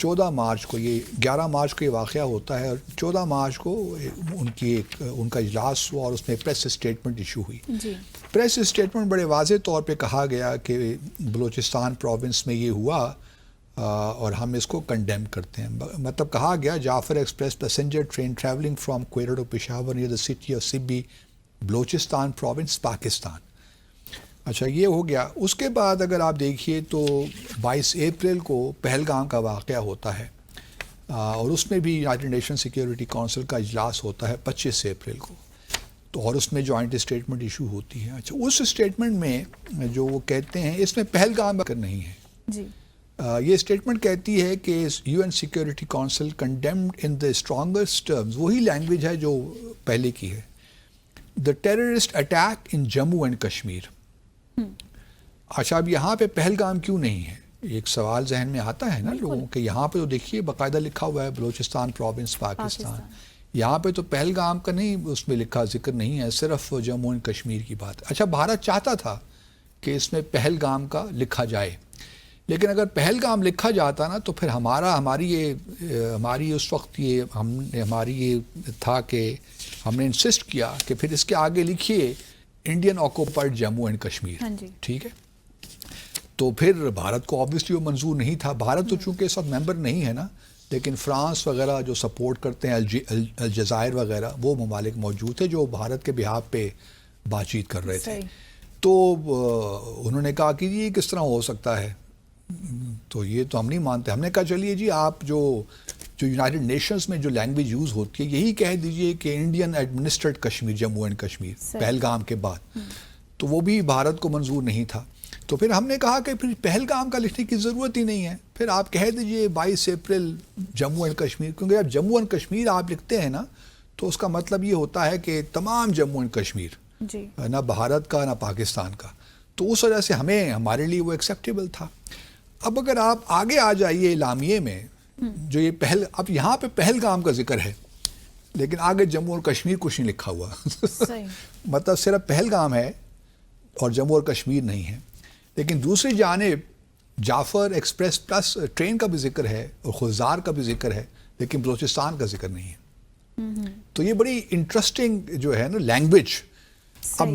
14 مارچ کو یہ 11 مارچ کو یہ واقعہ ہوتا ہے اور 14 مارچ کو ان کا اجلاس ہوا اور اس میں پریس اسٹیٹمنٹ ایشو ہوئی. جی. پریس اسٹیٹمنٹ بڑے واضح طور پہ کہا گیا کہ بلوچستان پروونس میں یہ ہوا اور ہم اس کو کنڈیم کرتے ہیں. مطلب کہا گیا Jaffar express passenger train travelling from Quetta to Peshawar near the city of Sibi Balochistan province Pakistan. اچھا یہ ہو گیا. اس کے بعد اگر آپ دیکھیے تو 22 اپریل کو پہلگام کا واقعہ ہوتا ہے اور اس میں بھی یونائٹڈ نیشن سیکیورٹی کونسل کا اجلاس ہوتا ہے 25 اپریل کو تو اور اس میں جوائنٹ اسٹیٹمنٹ ایشو ہوتی ہے. اچھا اس اسٹیٹمنٹ میں جو وہ کہتے ہیں اس میں پہلگام کا نہیں ہے. جی. یہ اسٹیٹمنٹ کہتی ہے کہ U N security council condemned in the strongest terms. وہی لینگویج ہے جو پہلے کی ہے. The terrorist attack in Jammu and Kashmir. اچھا اب یہاں پہ پہلگام کیوں نہیں ہے؟ ایک سوال ذہن میں آتا ہے نا لوگوں کہ یہاں پہ تو دیکھیے باقاعدہ لکھا ہوا ہے بلوچستان پروونس پاکستان. یہاں پہ تو پہلگام کا نہیں اس میں لکھا ذکر نہیں ہے, صرف جموں اینڈ کشمیر کی بات. اچھا بھارت چاہتا تھا کہ اس میں پہلگام کا لکھا جائے, لیکن اگر پہلگام لکھا جاتا نا تو پھر ہماری اس وقت ہماری یہ تھا کہ ہم نے انسسٹ کیا کہ پھر اس کے آگے لکھیے Indian occupied Jammu and Kashmir. ٹھیک ہے, تو پھر بھارت کو آبویسلی وہ منظور نہیں تھا. بھارت تو چونکہ اس وقت ممبر نہیں ہے نا, لیکن فرانس وغیرہ جو سپورٹ کرتے ہیں, الجزائر وغیرہ, وہ ممالک موجود تھے جو بھارت کے بہاف پہ بات چیت کر رہے تھے. تو انہوں نے کہا کہ یہ کس طرح ہو سکتا ہے, تو یہ تو ہم نہیں مانتے. ہم نے کہا چلیے جی آپ جو یونائٹڈ نیشنز میں جو لینگویج یوز ہوتی ہے یہی کہہ دیجئے کہ Indian administered Kashmir Jammu and Kashmir Pahalgam کے بعد. تو وہ بھی بھارت کو منظور نہیں تھا. تو پھر ہم نے کہا کہ پھر پہلگام کا لکھنے کی ضرورت ہی نہیں ہے, پھر آپ کہہ دیجئے 22 اپریل جموں اینڈ کشمیر, کیونکہ جب جموں اینڈ کشمیر آپ لکھتے ہیں نا تو اس کا مطلب یہ ہوتا ہے کہ تمام جموں اینڈ کشمیر, نہ بھارت کا نہ پاکستان کا. تو اس وجہ سے ہمارے لیے وہ ایکسیپٹیبل تھا. اب اگر آپ آگے آ جائیے اعلامیے میں جو یہ اب یہاں پہ پہلگام کا ذکر ہے لیکن آگے جموں اور کشمیر کچھ نہیں لکھا ہوا. مطلب صرف پہلگام ہے اور جموں اور کشمیر نہیں ہے. لیکن دوسری جانب جعفر ایکسپریس پلس ٹرین کا بھی ذکر ہے اور خضدار کا بھی ذکر ہے, لیکن بلوچستان کا ذکر نہیں ہے. تو یہ بڑی انٹرسٹنگ جو ہے نا لینگویج. اب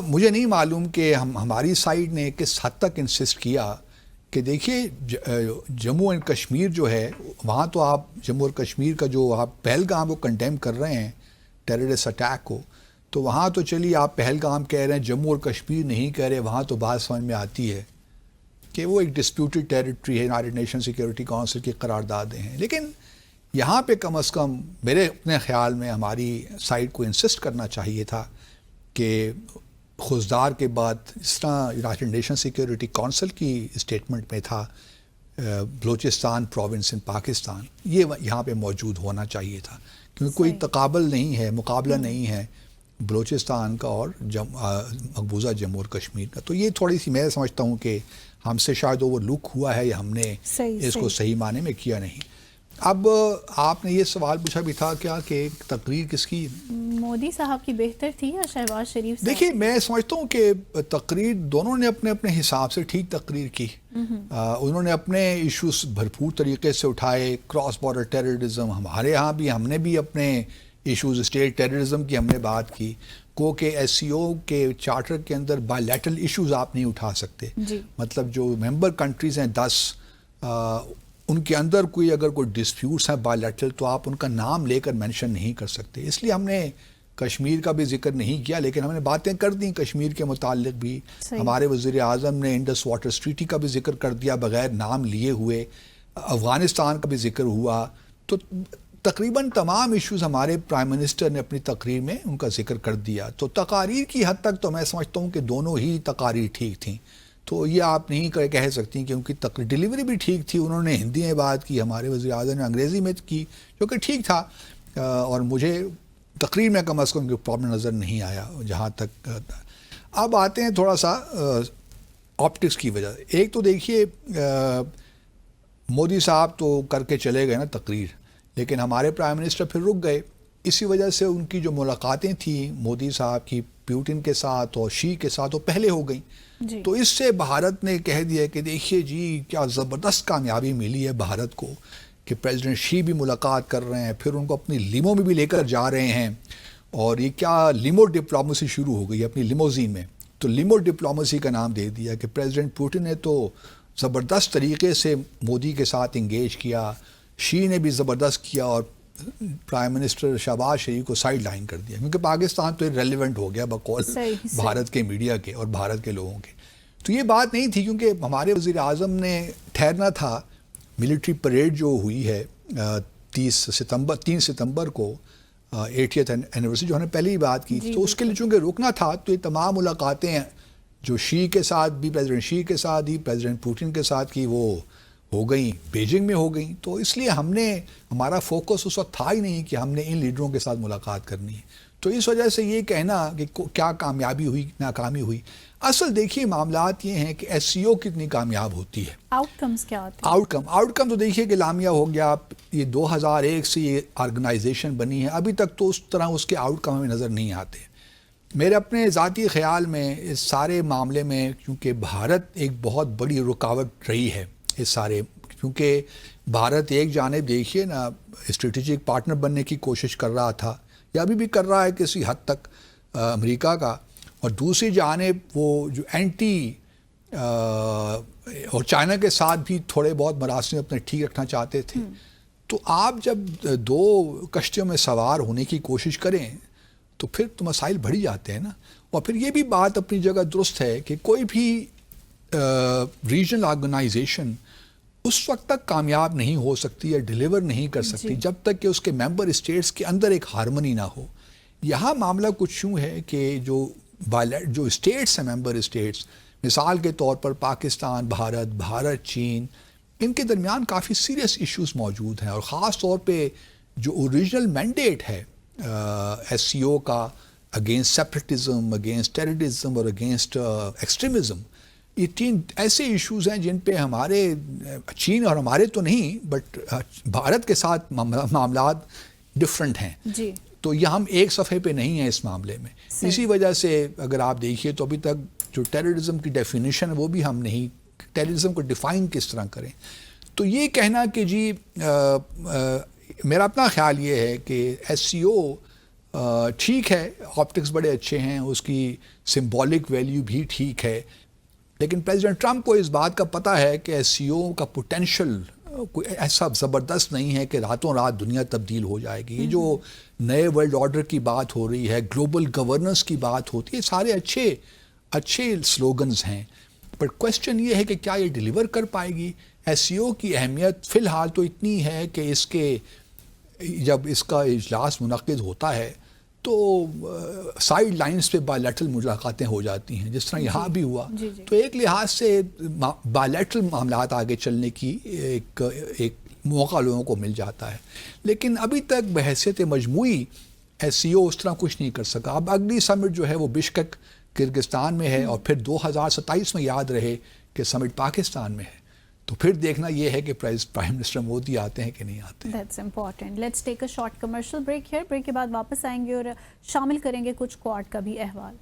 مجھے نہیں معلوم کہ ہماری سائڈ نے کس حد تک انسسٹ کیا کہ دیکھیے جموں اینڈ کشمیر جو ہے وہاں تو آپ جموں اور کشمیر کا جو آپ پہلگام کو کنڈیم کر رہے ہیں ٹیررسٹ اٹیک کو, تو وہاں تو چلیے آپ پہلگام کہہ رہے ہیں, جموں اور کشمیر نہیں کہہ رہے. وہاں تو بات سمجھ میں آتی ہے کہ وہ ایک ڈسپیوٹڈ ٹیریٹری ہے, یونائٹڈ نیشن سیکیورٹی کونسل کی قراردادیں ہیں. لیکن یہاں پہ کم از کم میرے اپنے خیال میں ہماری سائڈ کو انسسٹ کرنا چاہیے تھا کہ خضدار کے بعد اس طرح یونائٹڈ نیشن سیکیورٹی کونسل کی اسٹیٹمنٹ میں تھا بلوچستان پروونس ان پاکستان, یہ یہاں پہ موجود ہونا چاہیے تھا, کیونکہ کوئی تقابل نہیں ہے, مقابلہ نہیں ہے بلوچستان کا اور مقبوضہ جموں اور کشمیر کا. تو یہ تھوڑی سی میں سمجھتا ہوں کہ ہم سے شاید اوور لک ہوا ہے یا ہم نے اس کو صحیح معنی میں کیا نہیں. اب آپ نے یہ سوال پوچھا بھی تھا کیا کہ تقریر کس کی, مودی صاحب کی بہتر تھی یا شہباز شریف؟ دیکھیے میں سمجھتا ہوں کہ تقریر دونوں نے اپنے اپنے حساب سے ٹھیک تقریر کی. انہوں نے اپنے ایشوز بھرپور طریقے سے اٹھائے, کراس بارڈر ٹیررزم, ہمارے ہاں بھی ہم نے بھی اپنے ایشوز, اسٹیٹ ٹیررزم کی ہم نے بات کی. کہ ایس سی او کے چارٹر کے اندر بائی لیٹرل ایشوز آپ نہیں اٹھا سکتے. مطلب جو ممبر کنٹریز ہیں 10 ان کے اندر اگر کوئی ڈسپیوٹس ہیں بائی لیٹرل تو آپ ان کا نام لے کر مینشن نہیں کر سکتے. اس لیے ہم نے کشمیر کا بھی ذکر نہیں کیا, لیکن ہم نے باتیں کر دیں کشمیر کے متعلق بھی. ہمارے وزیر اعظم نے انڈس واٹر ٹریٹی کا بھی ذکر کر دیا بغیر نام لیے ہوئے. افغانستان کا بھی ذکر ہوا. تو تقریباً تمام ایشوز ہمارے پرائم منسٹر نے اپنی تقریر میں ان کا ذکر کر دیا. تو تقاریر کی حد تک تو میں سمجھتا ہوں کہ دونوں ہی تقاریر ٹھیک تھیں. تو یہ آپ نہیں کہہ سکتی کہ ان کی ڈیلیوری بھی ٹھیک تھی. انہوں نے ہندی میں بات کی, ہمارے وزیر اعظم نے انگریزی میں کی, جو کہ ٹھیک تھا. اور مجھے تقریر میں کم از کم پرابلم نظر نہیں آیا جہاں تک. اب آتے ہیں تھوڑا سا آپٹکس کی وجہ سے. ایک تو دیکھیے مودی صاحب تو کر کے چلے گئے نا تقریر, لیکن ہمارے پرائم منسٹر پھر رک گئے. اسی وجہ سے ان کی جو ملاقاتیں تھیں مودی صاحب کی پیوٹن کے ساتھ اور شی کے ساتھ وہ پہلے ہو گئیں. تو اس سے بھارت نے کہہ دیا کہ دیکھیے جی کیا زبردست کامیابی ملی ہے بھارت کو کہ پریزیڈنٹ شی بھی ملاقات کر رہے ہیں, پھر ان کو اپنی لیمو میں بھی لے کر جا رہے ہیں, اور یہ کیا لیمو ڈپلومیسی شروع ہو گئی اپنی لیموزین میں. تو لیمو ڈپلومیسی کا نام دے دیا کہ پریزیڈنٹ پوٹن نے تو زبردست طریقے سے مودی کے ساتھ انگیج کیا, شی نے بھی زبردست کیا, اور پرائم منسٹر شہباز شریف کو سائڈ لائن کر دیا, کیونکہ پاکستان تو ریلیونٹ ہو گیا بقول بھارت کے میڈیا کے اور بھارت کے لوگوں کے. تو یہ بات نہیں تھی, کیونکہ ہمارے وزیر اعظم نے ٹھہرنا تھا. ملٹری پریڈ جو ہوئی ہے 3 ستمبر کو 80th اینیورسری جو ہم نے پہلے ہی بات کی, تو اس کے لیے چونکہ رکنا تھا, تو یہ تمام ملاقاتیں جو شی کے ساتھ بھی, پریزیڈنٹ شی کے ساتھ ہی پریزیڈنٹ پوٹن کے ساتھ کی, وہ ہو گئیں, بیجنگ میں ہو گئیں. تو اس لیے ہمارا فوکس اس وقت تھا ہی نہیں کہ ہم نے ان لیڈروں کے ساتھ ملاقات کرنی ہے. تو اس وجہ سے یہ کہنا کہ کیا کامیابی ہوئی ناکامی ہوئی, اصل دیکھیے معاملات یہ ہیں کہ ایس سی او کتنی کامیاب ہوتی ہے. آؤٹ کمز کیا ہوتے ہیں؟ آؤٹ کم تو دیکھیے کہ لامیہ ہو گیا, یہ 2001 سے یہ آرگنائزیشن بنی ہے, ابھی تک تو اس طرح اس کے آؤٹ کم ہمیں نظر نہیں آتے. میرے اپنے ذاتی خیال میں اس سارے معاملے میں, کیونکہ بھارت ایک بہت بڑی رکاوٹ رہی ہے اس سارے, کیونکہ بھارت ایک جانب دیکھیے نا اسٹریٹجک پارٹنر بننے کی کوشش کر رہا تھا, یا ابھی بھی کر رہا ہے کسی حد تک امریکہ کا, اور دوسری جانب وہ جو اینٹی اور چائنا کے ساتھ بھی تھوڑے بہت مراسم اپنے ٹھیک رکھنا چاہتے تھے. تو آپ جب 2 کشتیوں میں سوار ہونے کی کوشش کریں تو پھر تو مسائل بڑھ جاتے ہیں نا. اور پھر یہ بھی بات اپنی جگہ درست ہے کہ کوئی بھی ریجنل آرگنائزیشن اس وقت تک کامیاب نہیں ہو سکتی یا ڈیلیور نہیں کر سکتی جب تک کہ اس کے ممبر اسٹیٹس کے اندر ایک ہارمنی نہ ہو. یہاں معاملہ کچھ یوں ہے کہ جو اسٹیٹس ہیں, ممبر اسٹیٹس, مثال کے طور پر پاکستان, بھارت, چین, ان کے درمیان کافی سیریس ایشوز موجود ہیں, اور خاص طور پہ جو اوریجنل مینڈیٹ ہے ایس سی او کا اگینسٹ سیپریٹزم, اگینسٹ ٹیررزم اور اگینسٹ ایکسٹریمزم, یہ 3 ایسے ایشوز ہیں جن پہ ہمارے, چین اور ہمارے تو نہیں بٹ بھارت کے ساتھ معاملات ڈفرینٹ ہیں. جی. تو یہ ہم ایک صفحے پہ نہیں ہیں اس معاملے میں. اسی وجہ سے اگر آپ دیکھیے تو ابھی تک جو ٹیررزم کی ڈیفینیشن وہ بھی ہم نہیں, ٹیررزم کو ڈیفائن کس طرح کریں. تو یہ کہنا کہ جی میرا اپنا خیال یہ ہے کہ ایس سی او ٹھیک ہے, آپٹکس بڑے اچھے ہیں, اس کی سمبولک ویلیو بھی ٹھیک ہے, لیکن پریزیڈنٹ ٹرمپ کو اس بات کا پتہ ہے کہ ایس سی او کا پوٹینشل کوئی ایسا زبردست نہیں ہے کہ راتوں رات دنیا تبدیل ہو جائے گی. یہ جو نئے ورلڈ آرڈر کی بات ہو رہی ہے, گلوبل گورننس کی بات ہوتی ہے, سارے اچھے سلوگنز ہیں, بٹ کوشچن یہ ہے کہ کیا یہ ڈیلیور کر پائے گی. ایس سی او کی اہمیت فی الحال تو اتنی ہے کہ جب اس کا اجلاس منعقد ہوتا ہے تو سائیڈ لائنز پہ بائیلیٹرل ملاقاتیں ہو جاتی ہیں, جس طرح یہاں بھی ہوا. تو ایک لحاظ سے بائیلیٹرل معاملات آگے چلنے کی ایک موقع لوگوں کو مل جاتا ہے, لیکن ابھی تک بحیثیت مجموعی ایس سی او اس طرح کچھ نہیں کر سکا. اب اگلی سمٹ جو ہے وہ بشکک کرگستان میں ہے, اور پھر 2027 میں یاد رہے کہ سمٹ پاکستان میں ہے. تو پھر دیکھنا یہ ہے کہ پرائم منسٹر مودی آتے ہیں کہ نہیں آتے. That's important. Let's take a short commercial break here. Break کے بعد واپس آئیں گے اور شامل کریں گے کچھ کوارڈ کا بھی احوال.